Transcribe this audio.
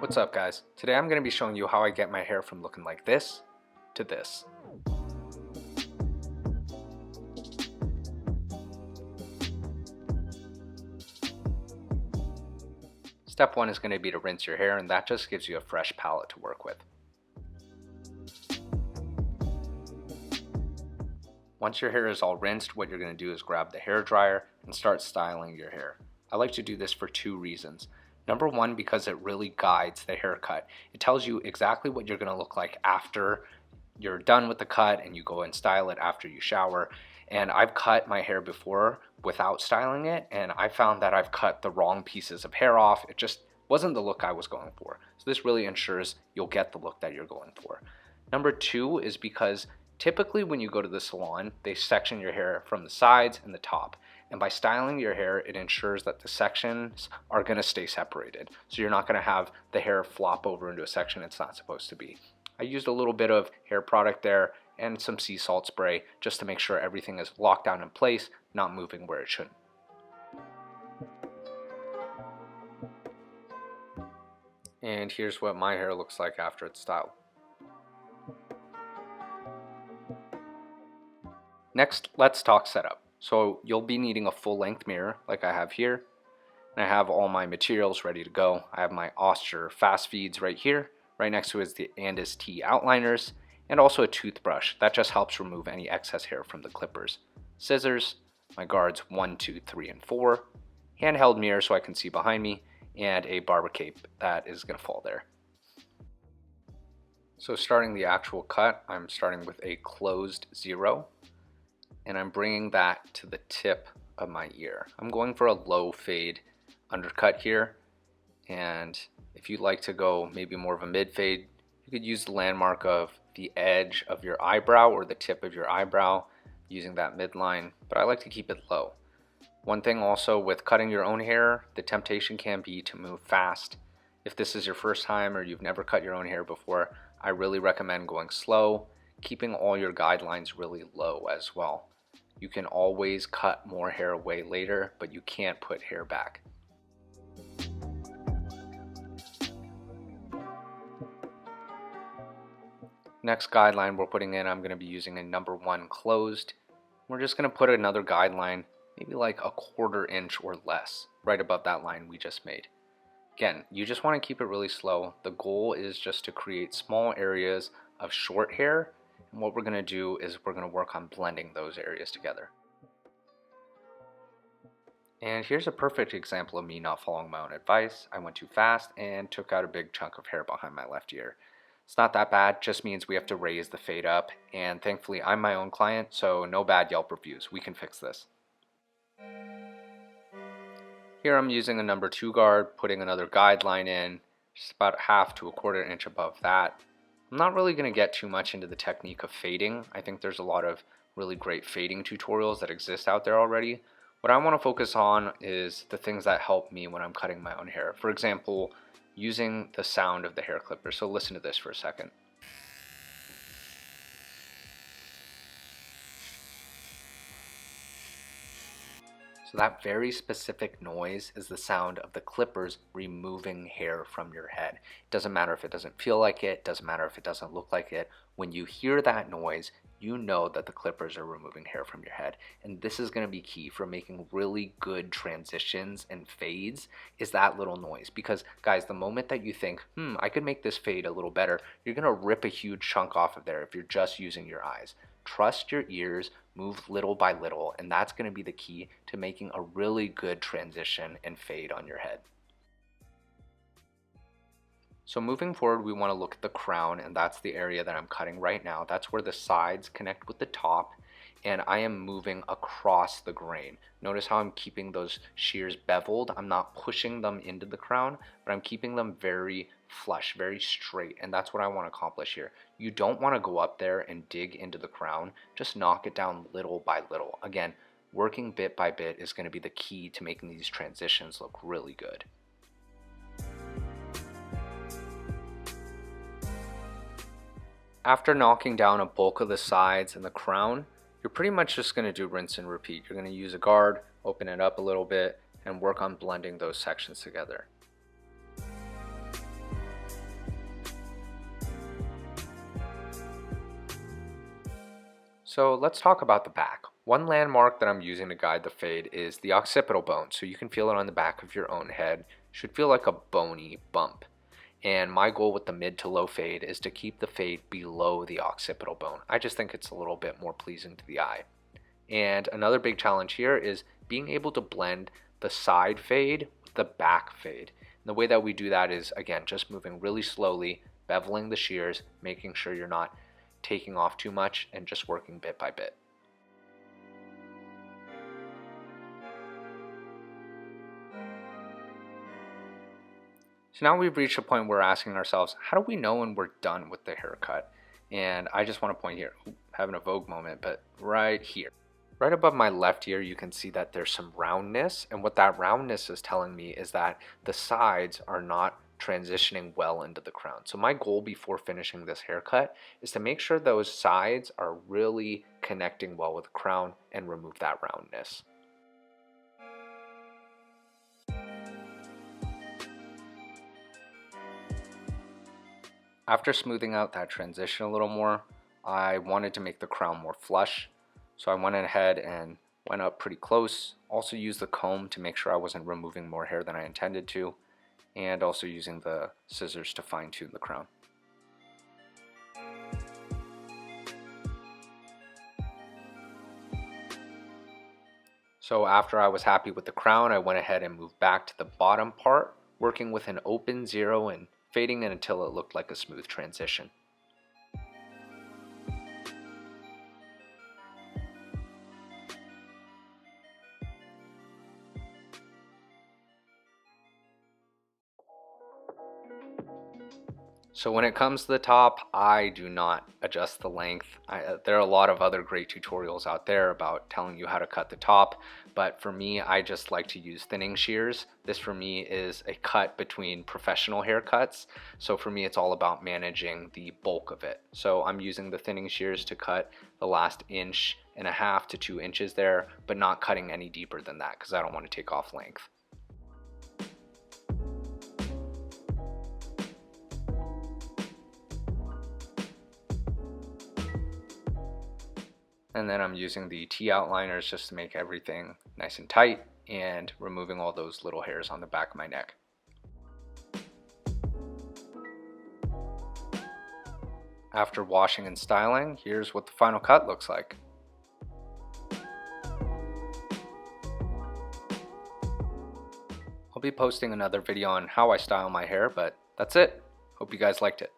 What's up guys? Today I'm going to be showing you how I get my hair from looking like this to this. Step 1 is going to be to rinse your hair, and that just gives you a fresh palette to work with. Once your hair is all rinsed, what you're going to do is grab the hair dryer and start styling your hair. I like to do this for two reasons. Number one, because it really guides the haircut. It tells you exactly what you're going to look like after you're done with the cut and you go and style it after you shower. And I've cut my hair before without styling it, and I found that I've cut the wrong pieces of hair off. It just wasn't the look I was going for. So this really ensures you'll get the look that you're going for. Number two is because typically when you go to the salon, they section your hair from the sides and the top. And by styling your hair, it ensures that the sections are going to stay separated. So you're not going to have the hair flop over into a section it's not supposed to be. I used a little bit of hair product there and some sea salt spray just to make sure everything is locked down in place, not moving where it shouldn't. And here's what my hair looks like after it's styled. Next, let's talk setup. So you'll be needing a full-length mirror like I have here. And I have all my materials ready to go. I have my Oster fast feeds right here. Right next to it is the Andis T Outliners, and also a toothbrush. That just helps remove any excess hair from the clippers. Scissors, my guards 1, 2, 3, and 4. Handheld mirror so I can see behind me, and a Barber Cape that is going to fall there. So starting the actual cut, I'm starting with a closed 0. And I'm bringing that to the tip of my ear. I'm going for a low fade undercut here, and if you'd like to go maybe more of a mid fade, you could use the landmark of the edge of your eyebrow or the tip of your eyebrow using that midline, but I like to keep it low. One thing also with cutting your own hair, the temptation can be to move fast. If this is your first time or you've never cut your own hair before, I really recommend going slow, keeping all your guidelines really low as well. You can always cut more hair away later, but you can't put hair back. Next guideline we're putting in, I'm going to be using a number 1 closed. We're just going to put another guideline, maybe like a 1/4 inch or less, right above that line we just made. Again, you just want to keep it really slow. The goal is just to create small areas of short hair. And what we're going to do is we're going to work on blending those areas together. And here's a perfect example of me not following my own advice. I went too fast and took out a big chunk of hair behind my left ear. It's not that bad, just means we have to raise the fade up, and thankfully I'm my own client, so no bad Yelp reviews. We can fix this. Here I'm using a number 2 guard, putting another guideline in, just about 1/2 to a 1/4 inch above that. I'm not really going to get too much into the technique of fading. I think there's a lot of really great fading tutorials that exist out there already. What I want to focus on is the things that help me when I'm cutting my own hair. For example, using the sound of the hair clipper. So listen to this for a second. So that very specific noise is the sound of the clippers removing hair from your head. It doesn't matter if it doesn't feel like it, doesn't matter if it doesn't look like it. When you hear that noise, you know that the clippers are removing hair from your head. And this is going to be key for making really good transitions and fades, is that little noise. Because guys, the moment that you think, I could make this fade a little better, you're going to rip a huge chunk off of there if you're just using your eyes. Trust your ears, move little by little, and that's going to be the key to making a really good transition and fade on your head. So moving forward, we want to look at the crown, and that's the area that I'm cutting right now. That's where the sides connect with the top, and I am moving across the grain. Notice how I'm keeping those shears beveled. I'm not pushing them into the crown, but I'm keeping them very flush, very straight, and that's what I want to accomplish here. You don't want to go up there and dig into the crown. Just knock it down little by little. Again, working bit by bit is going to be the key to making these transitions look really good. After knocking down a bulk of the sides and the crown, you're pretty much just going to do rinse and repeat. You're going to use a guard, open it up a little bit, and work on blending those sections together. So let's talk about the back. One landmark that I'm using to guide the fade is the occipital bone. So you can feel it on the back of your own head. It should feel like a bony bump. And my goal with the mid to low fade is to keep the fade below the occipital bone. I just think it's a little bit more pleasing to the eye. And another big challenge here is being able to blend the side fade with the back fade. And the way that we do that is, again, just moving really slowly, beveling the shears, making sure you're not taking off too much, and just working bit by bit. So now we've reached a point where we're asking ourselves, how do we know when we're done with the haircut? And I just want to point here, having a Vogue moment, but right here. Right above my left ear, you can see that there's some roundness, and what that roundness is telling me is that the sides are not transitioning well into the crown. So my goal before finishing this haircut is to make sure those sides are really connecting well with the crown and remove that roundness. After smoothing out that transition a little more, I wanted to make the crown more flush. So I went ahead and went up pretty close. Also used the comb to make sure I wasn't removing more hair than I intended to, and also using the scissors to fine tune the crown. So after I was happy with the crown, I went ahead and moved back to the bottom part, working with an open zero and fading it until it looked like a smooth transition. So when it comes to the top, I do not adjust the length. There are a lot of other great tutorials out there about telling you how to cut the top, but for me, I just like to use thinning shears. This for me is a cut between professional haircuts. So for me, it's all about managing the bulk of it. So I'm using the thinning shears to cut the last 1.5 to 2 inches there, but not cutting any deeper than that because I don't want to take off length. And then I'm using the T Outliners just to make everything nice and tight and removing all those little hairs on the back of my neck. After washing and styling, here's what the final cut looks like. I'll be posting another video on how I style my hair, but that's it. Hope you guys liked it.